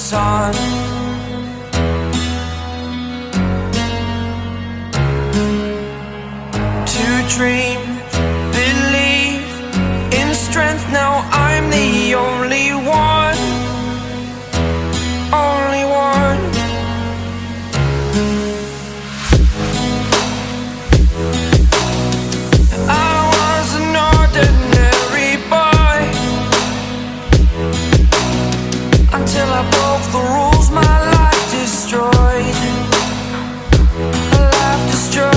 sun. To dream, believe in strength. Now I'm the only one, only one. I was an ordinary boy until I broke the rules. My life destroyed, a life destroyed.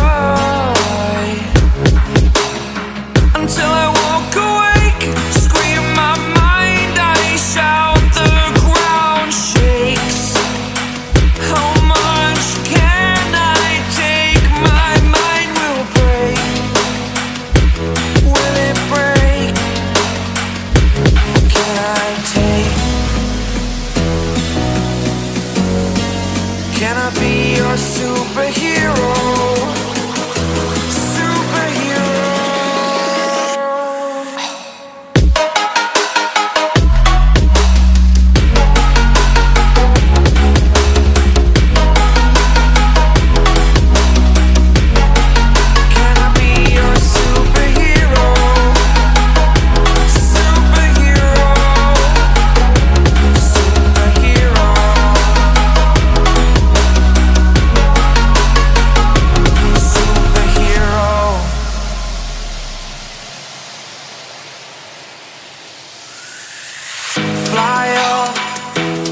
Until I walk awake, scream my mind, I shout, the ground shakes. How much can I take? My mind will break. Will it break? What can I take? Can I be your superhero? Fly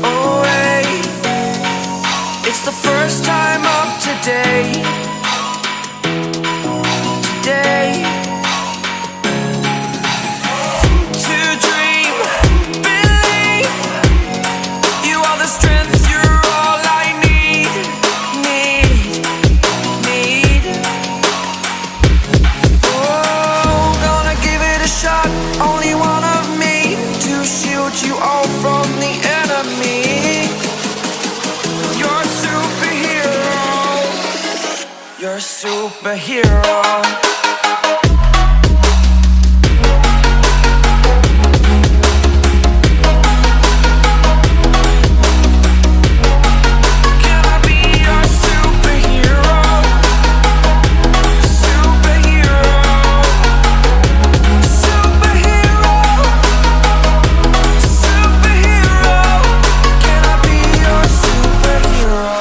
away. It's the first time of today. Today. To dream, believe. You are the strength, you're all I need. Oh, gonna give it a shot. Only one of me to shield you all from the enemy. You're a superhero. You're a superhero. Can I be your superhero? Superhero. Superhero. Superhero. Can I be your superhero?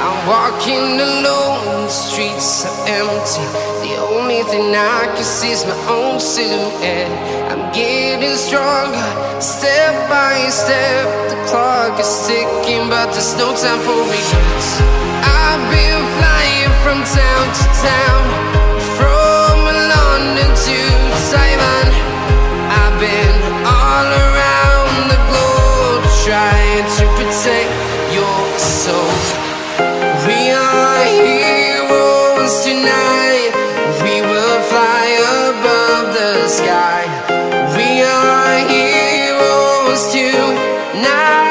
I'm walking alone, the streets are empty. The only thing I can see is my own silhouette. I'm getting stronger, step by step. The clock is ticking, but there's no time for regrets. I've been flying from town to town, from London to Taiwan. I've been all around the globe, trying to protect your soul. We are heroes tonight. We will fly above the sky. We are heroes tonight.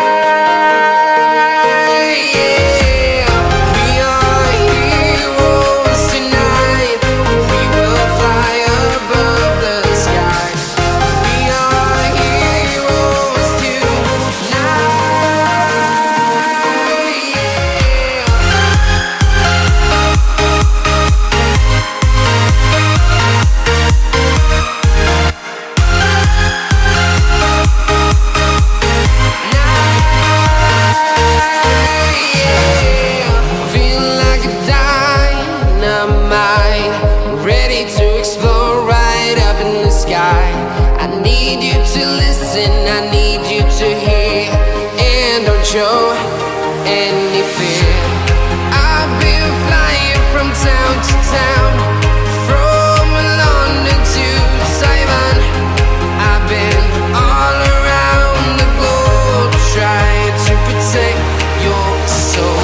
Yeah. We are heroes tonight. We will fly above the sky. We are heroes tonight. Feel like a dynamite, ready to explode right up in the sky. I need you to listen, I need you to hear, and don't show any fear. I've been flying from town to town, from London to Taiwan. I've been all around the globe, trying to protect your soul.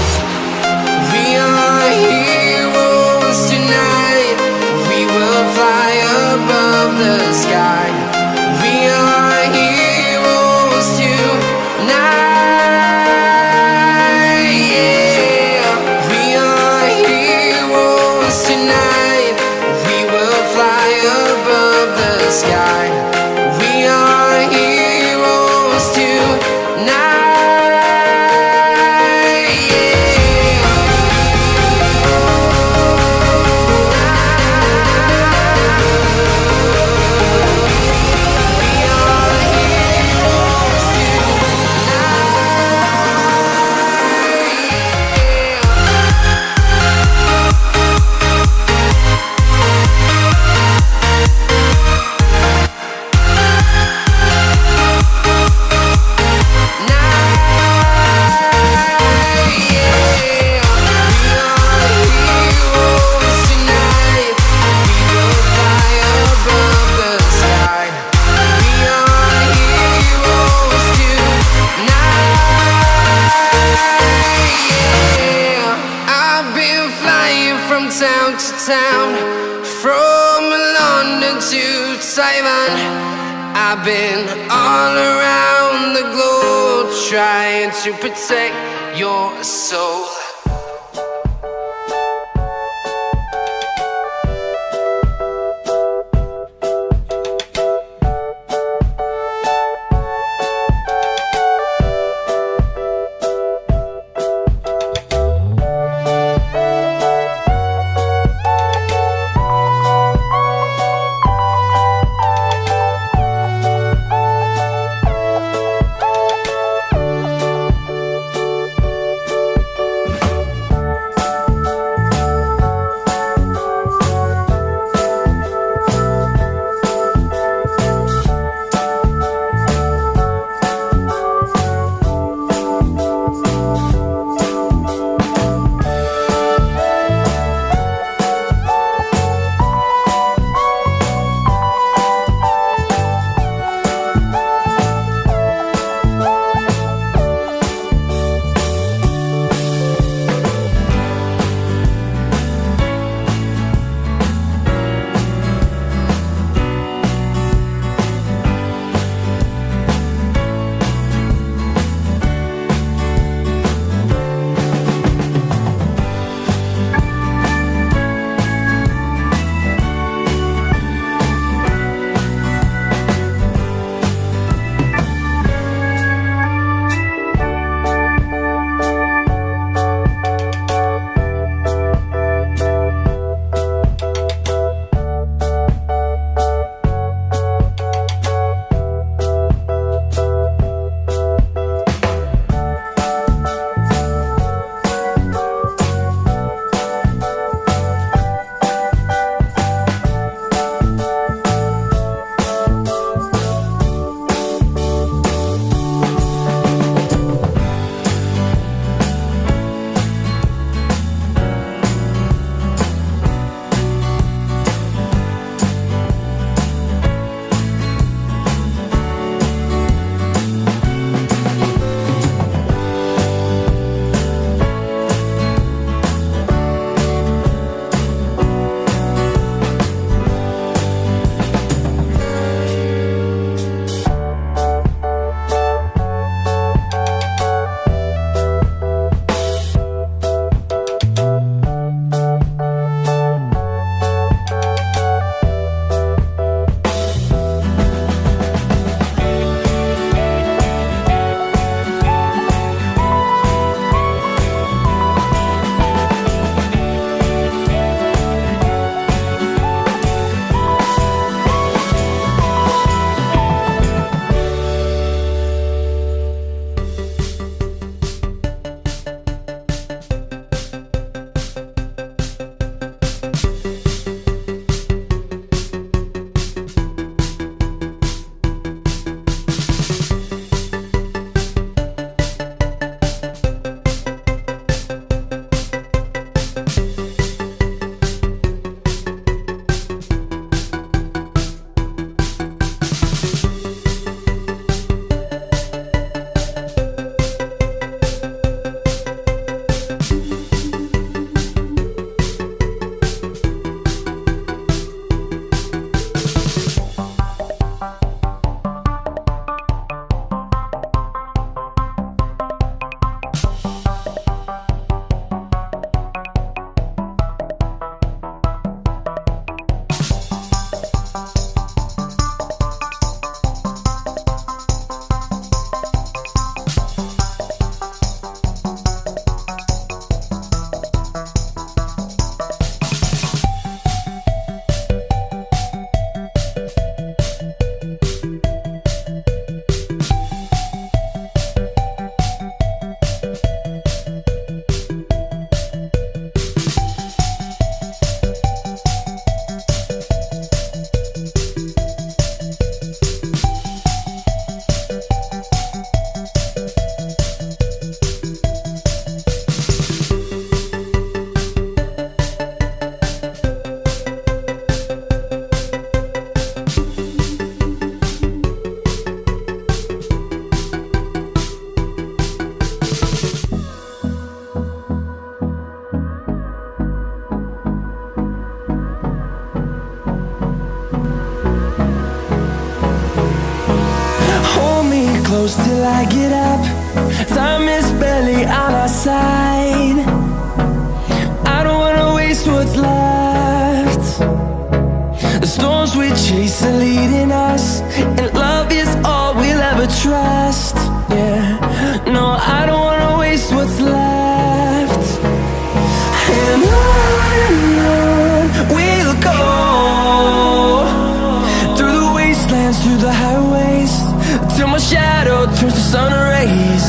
We are heroes tonight. We will fly above the sky. We are heroes tonight. Yeah. We are heroes tonight. We will fly to Taiwan. I've been all around the globe trying to protect your soul. close till I get up. Time is barely on our side. I don't wanna waste what's left. The storms we chase are leading us, and love is all we'll ever trust. Yeah, no, I don't wanna waste what's left. And on we'll go, through the wastelands, through the highways, till my shadow turns to sun rays.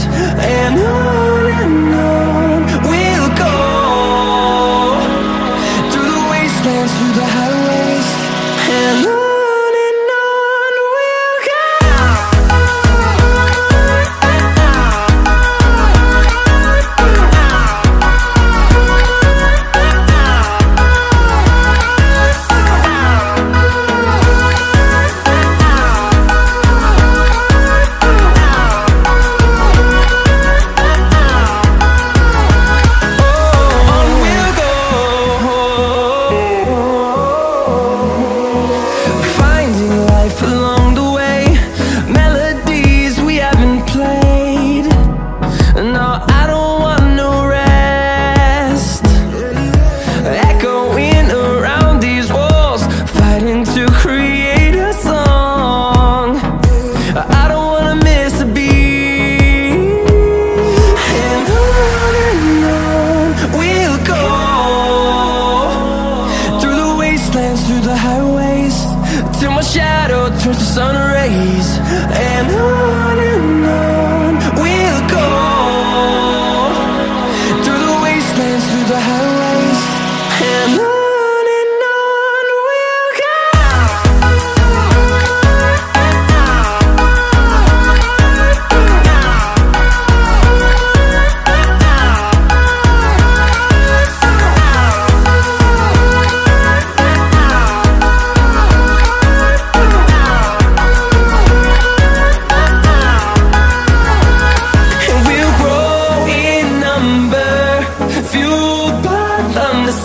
And on we'll go, through the wastelands, through the highways, and on we'll go. Through the highways, till my shadow turns to sun rays. And on we'll go, through the wastelands, through the highways, and on we'll go.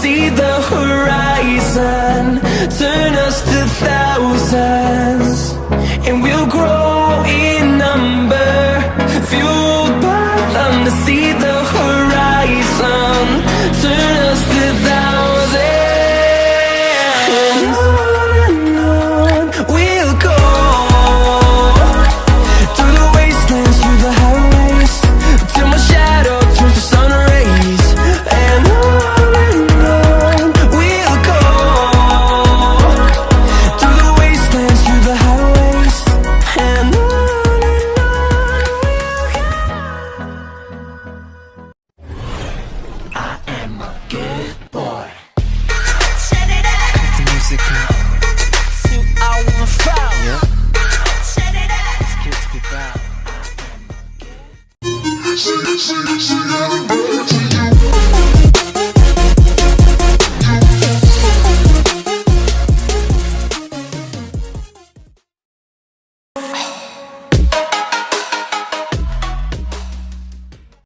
See the horizon turn us to thousands, and we'll grow in number, fueled by them to see the horizon turn us to thousands. And on we'll go, through the wastelands, through the highways, till my shadow turns to sun rays. And See